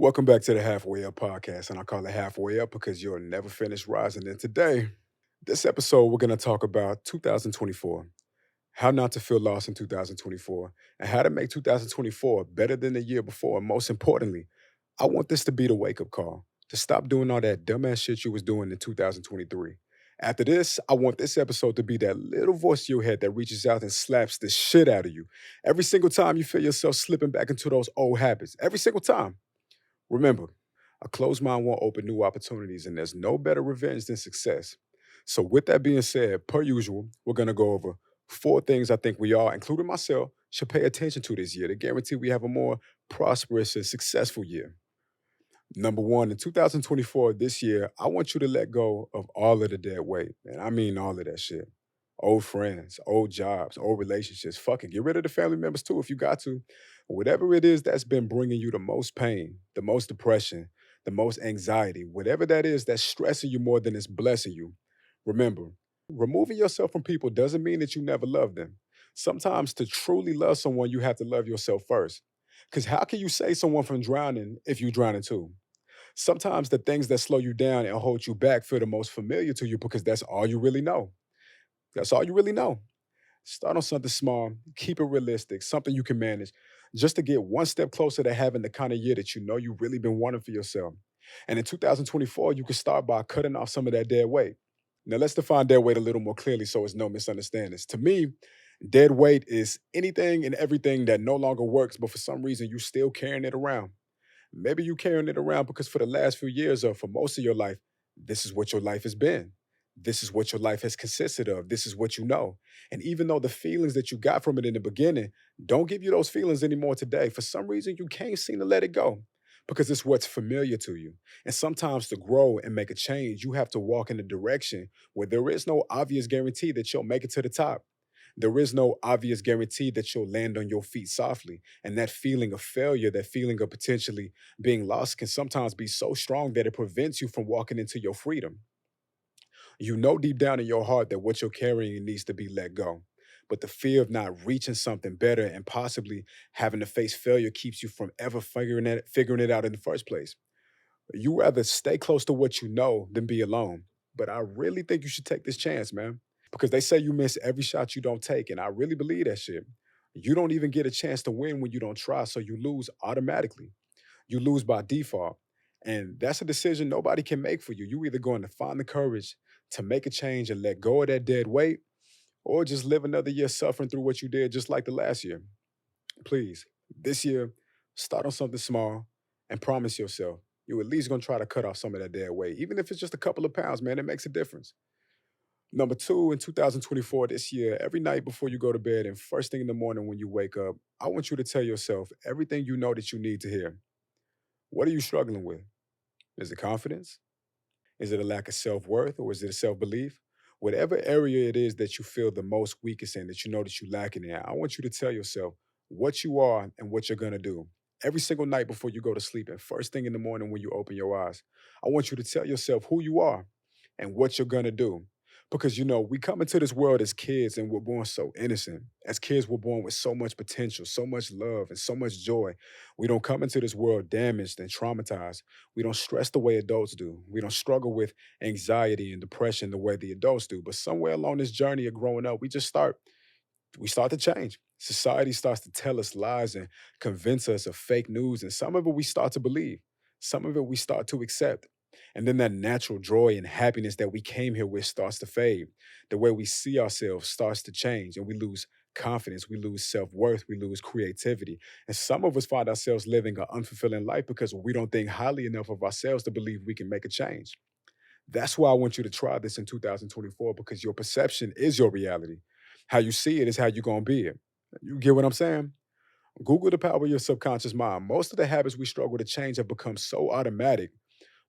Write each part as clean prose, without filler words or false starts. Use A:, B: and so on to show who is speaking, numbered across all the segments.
A: Welcome back to the Halfway Up podcast, and I call it Halfway Up because you'll never finish rising. And today, this episode, we're going to talk about 2024, how not to feel lost in 2024, and how to make 2024 better than the year before. And most importantly, I want this to be the wake up call to stop doing all that dumbass shit you was doing in 2023. After this, I want this episode to be that little voice in your head that reaches out and slaps the shit out of you every single time you feel yourself slipping back into those old habits. Every single time. Remember, a closed mind won't open new opportunities, and there's no better revenge than success. So, with that being said, per usual, we're going to go over four things I think we all, including myself, should pay attention to this year to guarantee we have a more prosperous and successful year. Number one, in 2024, this year, I want you to let go of all of the dead weight. And I mean all of that shit. Old friends, old jobs, old relationships. Fuck it. Get rid of the family members too if you got to. Whatever it is that's been bringing you the most pain, the most depression, the most anxiety, whatever that is that's stressing you more than it's blessing you. Remember, removing yourself from people doesn't mean that you never love them. Sometimes to truly love someone, you have to love yourself first. Because how can you save someone from drowning if you drowning too? Sometimes the things that slow you down and hold you back feel the most familiar to you because that's all you really know. That's all you really know. Start on something small, keep it realistic, something you can manage, just to get one step closer to having the kind of year that you know you've really been wanting for yourself. And in 2024, you can start by cutting off some of that dead weight. Now, let's define dead weight a little more clearly so it's no misunderstandings. To me, dead weight is anything and everything that no longer works, but for some reason you still carrying it around. Maybe you carrying it around because for the last few years or for most of your life, this is what your life has been. This is what your life has consisted of. This is what you know. And even though the feelings that you got from it in the beginning don't give you those feelings anymore today, for some reason you can't seem to let it go because it's what's familiar to you. And sometimes to grow and make a change, you have to walk in a direction where there is no obvious guarantee that you'll make it to the top. There is no obvious guarantee that you'll land on your feet softly. And that feeling of failure, that feeling of potentially being lost can sometimes be so strong that it prevents you from walking into your freedom. You know deep down in your heart that what you're carrying needs to be let go. But the fear of not reaching something better and possibly having to face failure keeps you from ever figuring it out in the first place. You rather stay close to what you know than be alone. But I really think you should take this chance, man. Because they say you miss every shot you don't take. And I really believe that shit. You don't even get a chance to win when you don't try. So you lose automatically. You lose by default. And that's a decision nobody can make for you. You either going to find the courage to make a change and let go of that dead weight, or just live another year suffering through what you did just like the last year. Please, this year, start on something small and promise yourself you're at least gonna try to cut off some of that dead weight. Even if it's just a couple of pounds, man, it makes a difference. Number two, in 2024, this year, every night before you go to bed and first thing in the morning when you wake up, I want you to tell yourself everything you know that you need to hear. What are you struggling with? Is it confidence? Is it a lack of self worth or is it a self belief? Whatever area it is that you feel the most weakest in, that you know that you're lacking in, I want you to tell yourself what you are and what you're going to do. Every single night before you go to sleep and first thing in the morning when you open your eyes, I want you to tell yourself who you are and what you're going to do. Because, we come into this world as kids and we're born so innocent. As kids, we're born with so much potential, so much love, and so much joy. We don't come into this world damaged and traumatized. We don't stress the way adults do. We don't struggle with anxiety and depression the way the adults do. But somewhere along this journey of growing up, we start to change. Society starts to tell us lies and convince us of fake news. And some of it we start to believe. Some of it we start to accept. And then that natural joy and happiness that we came here with starts to fade. The way we see ourselves starts to change and we lose confidence, we lose self worth, we lose creativity. And some of us find ourselves living an unfulfilling life because we don't think highly enough of ourselves to believe we can make a change. That's why I want you to try this in 2024 because your perception is your reality. How you see it is how you're going to be it. You get what I'm saying? Google the power of your subconscious mind. Most of the habits we struggle to change have become so automatic,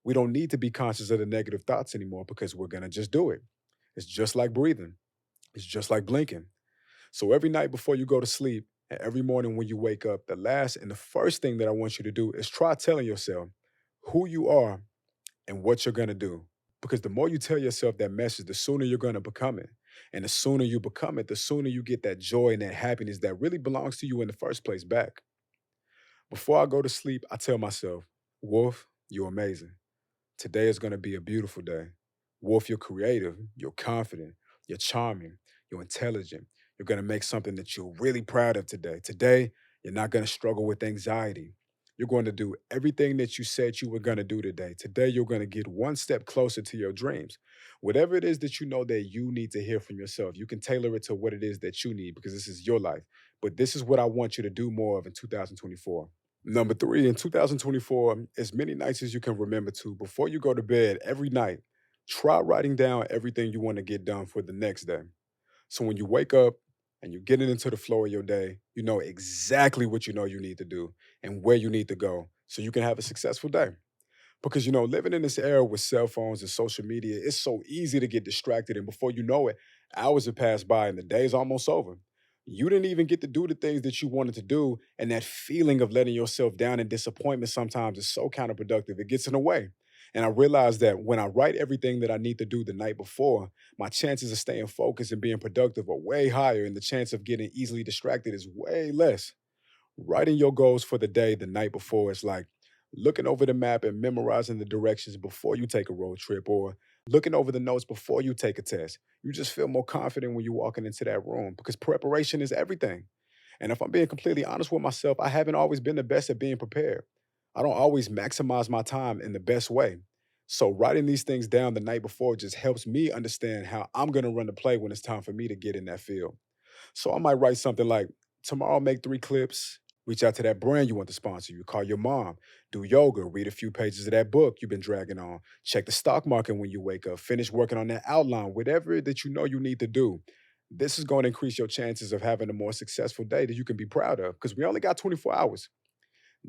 A: we don't need to be conscious of the negative thoughts anymore because we're going to just do it. It's just like breathing, it's just like blinking. So every night before you go to sleep, and every morning when you wake up, the last and the first thing that I want you to do is try telling yourself who you are and what you're going to do. Because the more you tell yourself that message, the sooner you're going to become it. And the sooner you become it, the sooner you get that joy and that happiness that really belongs to you in the first place back. Before I go to sleep, I tell myself, Wolf, you're amazing. Today is going to be a beautiful day. Wolf, you're creative, you're confident, you're charming, you're intelligent. You're going to make something that you're really proud of today. Today, you're not going to struggle with anxiety. You're going to do everything that you said you were going to do today. Today, you're going to get one step closer to your dreams. Whatever it is that you know that you need to hear from yourself, you can tailor it to what it is that you need because this is your life. But this is what I want you to do more of in 2024. Number three, in 2024, as many nights as you can remember to, before you go to bed every night, try writing down everything you want to get done for the next day. So when you wake up and you're getting into the flow of your day, you know exactly what you know you need to do and where you need to go so you can have a successful day. Because, living in this era with cell phones and social media, it's so easy to get distracted. And before you know it, hours have passed by and the day's almost over. You didn't even get to do the things that you wanted to do. And that feeling of letting yourself down and disappointment sometimes is so counterproductive. It gets in the way. And I realized that when I write everything that I need to do the night before, my chances of staying focused and being productive are way higher, and the chance of getting easily distracted is way less. Writing your goals for the day the night before is like looking over the map and memorizing the directions before you take a road trip or looking over the notes before you take a test. You just feel more confident when you're walking into that room because preparation is everything. And if I'm being completely honest with myself, I haven't always been the best at being prepared. I don't always maximize my time in the best way. So writing these things down the night before just helps me understand how I'm going to run the play when it's time for me to get in that field. So I might write something like, tomorrow make 3 clips, reach out to that brand you want to sponsor you, call your mom, do yoga, read a few pages of that book you've been dragging on, check the stock market when you wake up, finish working on that outline, whatever that you know you need to do. This is going to increase your chances of having a more successful day that you can be proud of because we only got 24 hours.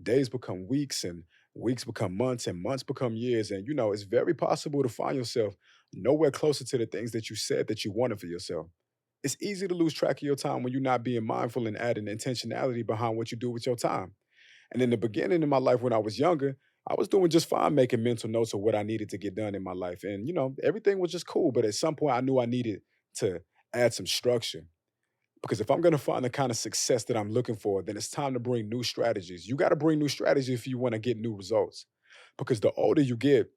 A: Days become weeks and weeks become months and months become years. And it's very possible to find yourself nowhere closer to the things that you said that you wanted for yourself. It's easy to lose track of your time when you're not being mindful and adding intentionality behind what you do with your time. And in the beginning of my life when I was younger, I was doing just fine making mental notes of what I needed to get done in my life. And, everything was just cool. But at some point, I knew I needed to add some structure. Because if I'm going to find the kind of success that I'm looking for, then it's time to bring new strategies. You got to bring new strategies if you want to get new results. Because the older you get,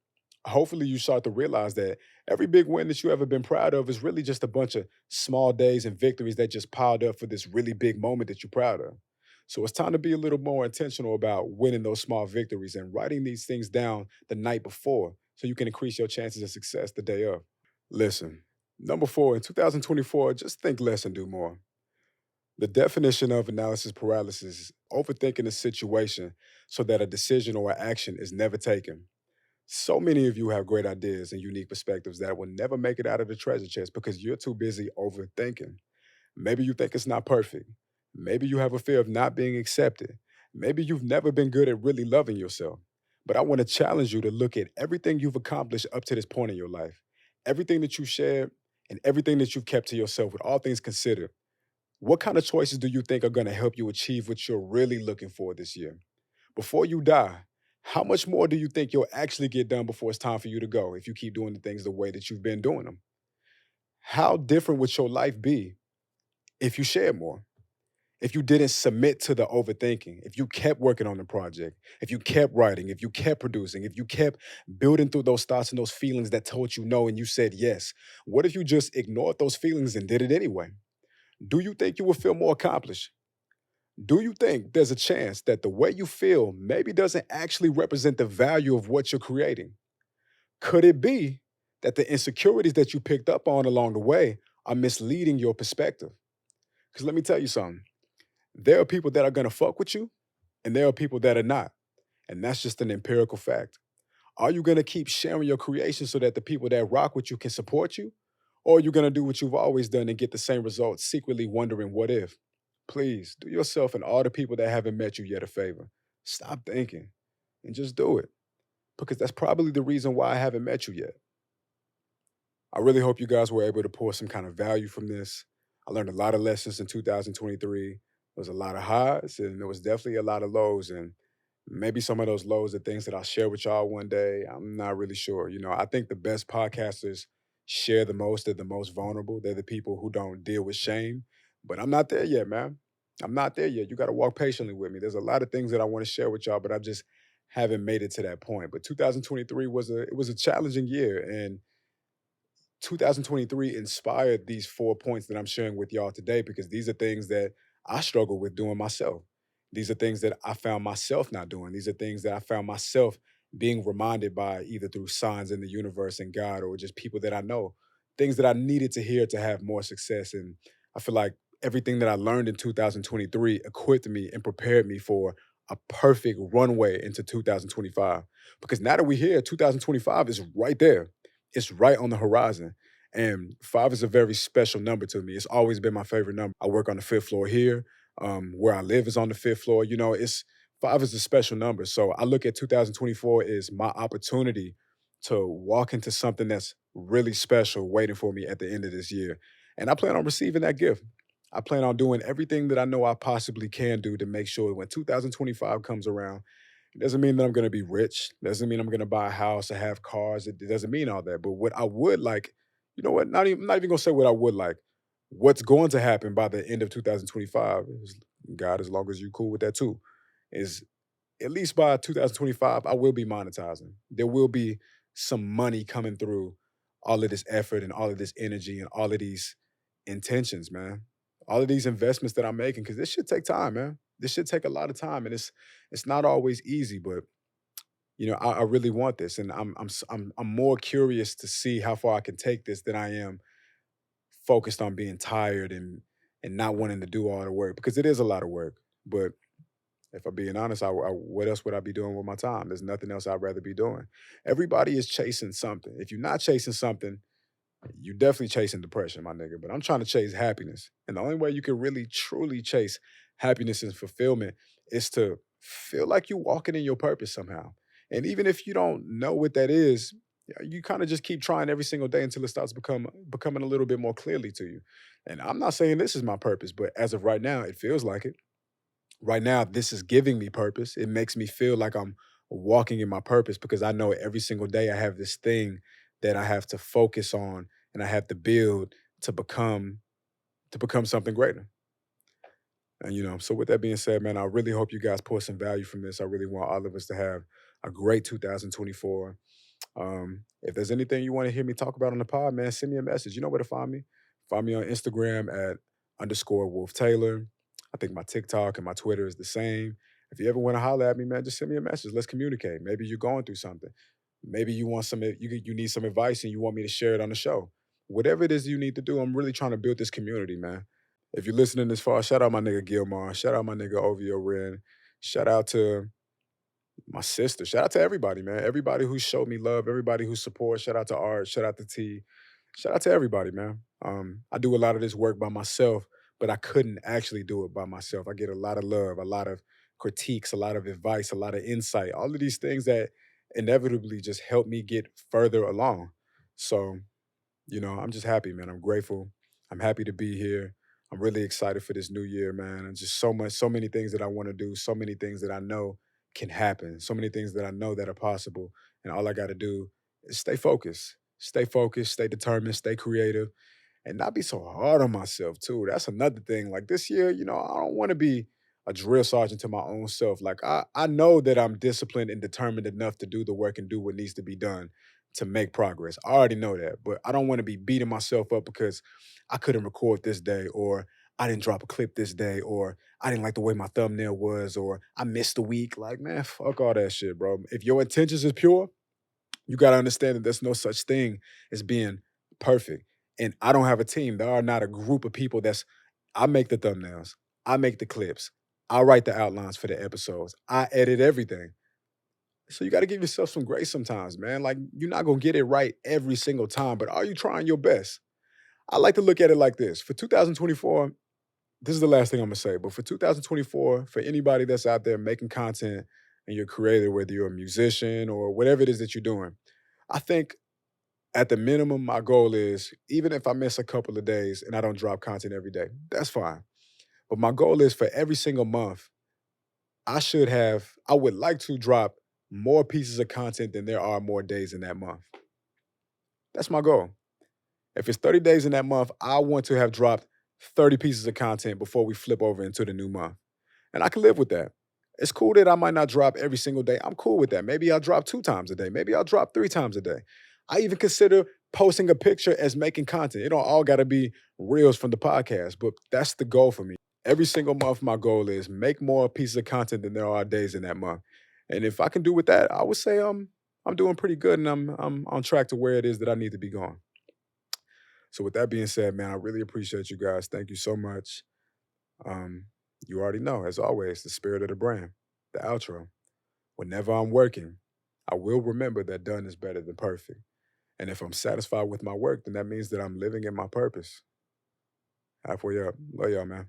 A: hopefully you start to realize that every big win that you ever been proud of is really just a bunch of small days and victories that just piled up for this really big moment that you're proud of. So it's time to be a little more intentional about winning those small victories and writing these things down the night before so you can increase your chances of success the day of. Listen, number four, in 2024, just think less and do more. The definition of analysis paralysis is overthinking a situation so that a decision or action is never taken. So many of you have great ideas and unique perspectives that will never make it out of the treasure chest because you're too busy overthinking. Maybe you think it's not perfect. Maybe you have a fear of not being accepted. Maybe you've never been good at really loving yourself. But I want to challenge you to look at everything you've accomplished up to this point in your life, everything that you've shared, and everything that you've kept to yourself, with all things considered. What kind of choices do you think are going to help you achieve what you're really looking for this year? Before you die, how much more do you think you'll actually get done before it's time for you to go if you keep doing the things the way that you've been doing them? How different would your life be if you shared more? If you didn't submit to the overthinking, if you kept working on the project, if you kept writing, if you kept producing, if you kept building through those thoughts and those feelings that told you no and you said yes, what if you just ignored those feelings and did it anyway? Do you think you would feel more accomplished? Do you think there's a chance that the way you feel maybe doesn't actually represent the value of what you're creating? Could it be that the insecurities that you picked up on along the way are misleading your perspective? Because let me tell you something, there are people that are going to fuck with you, and there are people that are not. And that's just an empirical fact. Are you going to keep sharing your creation so that the people that rock with you can support you? Or are you going to do what you've always done and get the same results, secretly wondering what if? Please do yourself and all the people that haven't met you yet a favor. Stop thinking and just do it because that's probably the reason why I haven't met you yet. I really hope you guys were able to pull some kind of value from this. I learned a lot of lessons in 2023. There was a lot of highs and there was definitely a lot of lows. And maybe some of those lows are things that I'll share with y'all one day. I'm not really sure. I think the best podcasters share the most, they're the most vulnerable. They're the people who don't deal with shame. But I'm not there yet, man. I'm not there yet. You got to walk patiently with me. There's a lot of things that I want to share with y'all, but I just haven't made it to that point. But 2023 was a challenging year, and 2023 inspired these 4 points that I'm sharing with y'all today because these are things that I struggle with doing myself. These are things that I found myself not doing. These are things that I found myself being reminded by either through signs in the universe and God or just people that I know, things that I needed to hear to have more success. And I feel like everything that I learned in 2023 equipped me and prepared me for a perfect runway into 2025. Because now that we're here, 2025 is right there. It's right on the horizon. And five is a very special number to me. It's always been my favorite number. I work on the fifth floor here. Where I live is on the fifth floor. You know, it's five is a special number. So I look at 2024 as my opportunity to walk into something that's really special waiting for me at the end of this year. And I plan on receiving that gift. I plan on doing everything that I know I possibly can do to make sure when 2025 comes around, it doesn't mean that I'm gonna be rich. Doesn't mean I'm gonna buy a house or have cars. It doesn't mean all that. But what I would like, you know what? Not even gonna say what I would like. What's going to happen by the end of 2025 is God, as long as you cool with that too, is at least by 2025, I will be monetizing. There will be some money coming through all of this effort and all of this energy and all of these intentions, man. All of these investments that I'm making, because this should take time, man. This should take a lot of time, and it's not always easy, but I really want this, and I'm more curious to see how far I can take this than I am focused on being tired and not wanting to do all the work because it is a lot of work. But if I'm being honest, what else would I be doing with my time? There's nothing else I'd rather be doing. Everybody is chasing something. If you're not chasing something, you're definitely chasing depression, my nigga. But I'm trying to chase happiness. And the only way you can really truly chase happiness and fulfillment is to feel like you're walking in your purpose somehow. And even if you don't know what that is, you kind of just keep trying every single day until it starts becoming a little bit more clearly to you. And I'm not saying this is my purpose, but as of right now, it feels like it. Right now, this is giving me purpose. It makes me feel like I'm walking in my purpose because I know every single day I have this thing that I have to focus on and I have to build to become something greater. And so with that being said, man, I really hope you guys pull some value from this. I really want all of us to have a great 2024. If there's anything you want to hear me talk about on the pod, man, send me a message. You know where to find me. Find me on Instagram at underscore Wolf Taylor. I think my TikTok and my Twitter is the same. If you ever want to holler at me, man, just send me a message. Let's communicate. Maybe you're going through something. Maybe you want you need some advice and you want me to share it on the show. Whatever it is you need to do, I'm really trying to build this community, man. If you're listening this far, shout out my nigga Gilmar. Shout out my nigga Ovio Ren. Shout out to my sister. Shout out to everybody, man. Everybody who showed me love, everybody who supports. Shout out to Art. Shout out to T. Shout out to everybody, man. I do a lot of this work by myself, but I couldn't actually do it by myself. I get a lot of love, a lot of critiques, a lot of advice, a lot of insight, all of these things that inevitably just help me get further along. So, I'm just happy, man. I'm grateful. I'm happy to be here. I'm really excited for this new year, man. And just so many things that I want to do, so many things that I know can happen, so many things that I know that are possible. And all I got to do is stay focused, stay determined, stay creative, and not be so hard on myself too. That's another thing. Like this year, I don't want to be a drill sergeant to my own self. Like I know that I'm disciplined and determined enough to do the work and do what needs to be done to make progress. I already know that, but I don't want to be beating myself up because I couldn't record this day or I didn't drop a clip this day or I didn't like the way my thumbnail was or I missed a week. Like, man, fuck all that shit, bro. If your intentions is pure, you got to understand that there's no such thing as being perfect. And I don't have a team. There are not a group of people I make the thumbnails, I make the clips, I write the outlines for the episodes, I edit everything. So you got to give yourself some grace sometimes, man. Like, you're not going to get it right every single time, but are you trying your best? I like to look at it like this. For 2024, this is the last thing I'm gonna say, but for 2024, for anybody that's out there making content and you're a creator, whether you're a musician or whatever it is that you're doing, I think at the minimum, my goal is even if I miss a couple of days and I don't drop content every day, that's fine. But my goal is for every single month, I would like to drop more pieces of content than there are more days in that month. That's my goal. If it's 30 days in that month, I want to have dropped 30 pieces of content before we flip over into the new month. And I can live with that. It's cool that I might not drop every single day. I'm cool with that. Maybe I'll drop 2 times a day. Maybe I'll drop 3 times a day. I even consider posting a picture as making content. It don't all gotta be reels from the podcast, but that's the goal for me. Every single month, my goal is make more pieces of content than there are days in that month. And if I can do with that, I would say I'm doing pretty good and I'm on track to where it is that I need to be going. So with that being said, man, I really appreciate you guys. Thank you so much. Um, you already know, as always, the spirit of the brand, the outro. Whenever I'm working, I will remember that done is better than perfect. And if I'm satisfied with my work, then that means that I'm living in my purpose. Halfway up. Love y'all, man.